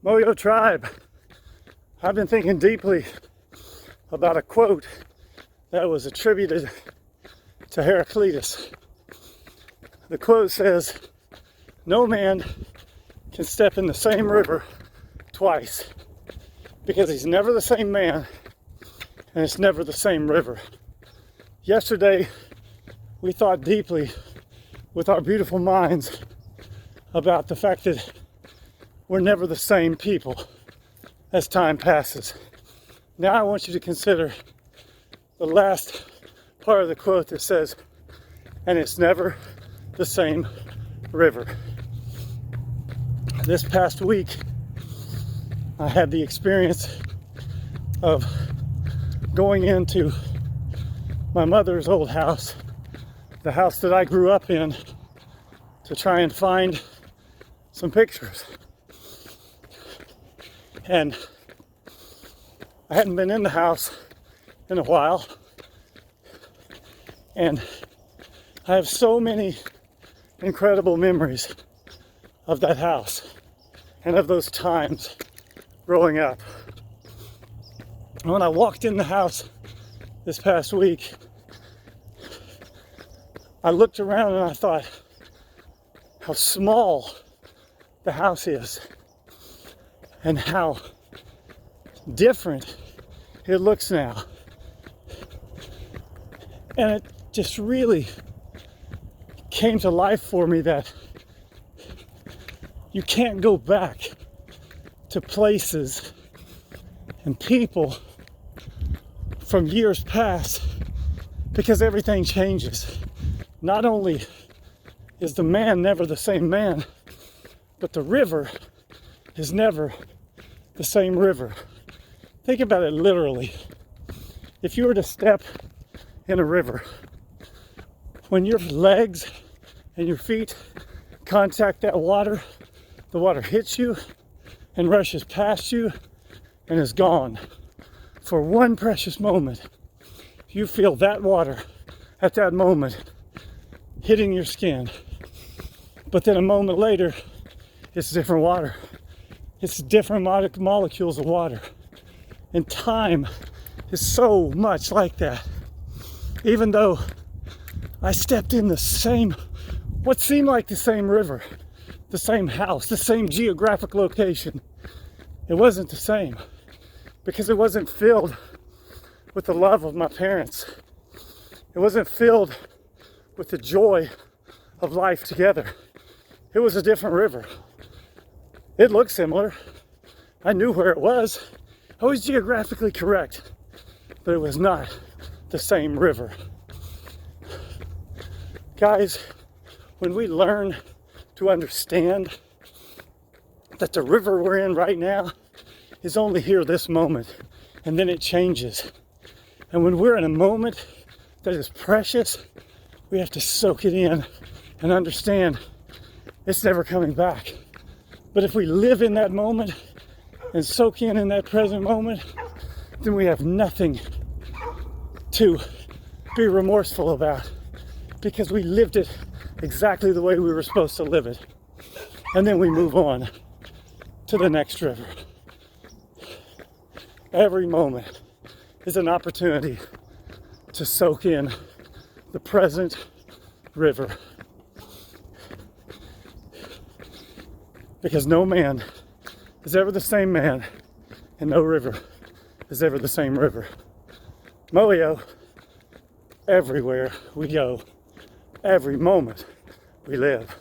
Moyo Tribe, I've been thinking deeply about a quote that was attributed to Heraclitus. The quote says, "No man can step in the same river twice, because he's never the same man and it's never the same river." Yesterday, we thought deeply with our beautiful minds about the fact that we're never the same people as time passes. Now I want you to consider the last part of the quote that says, "And it's never the same river." This past week, I had the experience of going into my mother's old house, the house that I grew up in, to try and find some pictures. And I hadn't been in the house in a while, and I have so many incredible memories of that house and of those times growing up. When I walked in the house this past week, I looked around and I thought how small the house is and how different it looks now. And it just really came to life for me that you can't go back to places and people from years past, because everything changes. Not only is the man never the same man, but the river is never the same river. Think about it literally. If you were to step in a river, when your legs and your feet contact that water, the water hits you and rushes past you and is gone. For one precious moment, you feel that water at that moment hitting your skin. But then a moment later, it's different water. It's different molecules of water. And time is so much like that. Even though I stepped in the same, what seemed like the same river, the same house, the same geographic location, it wasn't the same, because it wasn't filled with the love of my parents. It wasn't filled with the joy of life together. It was a different river. It looked similar. I knew where it was. I was geographically correct, but it was not the same river. Guys, when we learn to understand that the river we're in right now is only here this moment, and then it changes. And when we're in a moment that is precious, we have to soak it in and understand it's never coming back. But if we live in that moment and soak in that present moment, then we have nothing to be remorseful about, because we lived it exactly the way we were supposed to live it. And then we move on to the next river. Every moment is an opportunity to soak in the present river. Because no man is ever the same man, and no river is ever the same river. Moyo, everywhere we go, every moment we live.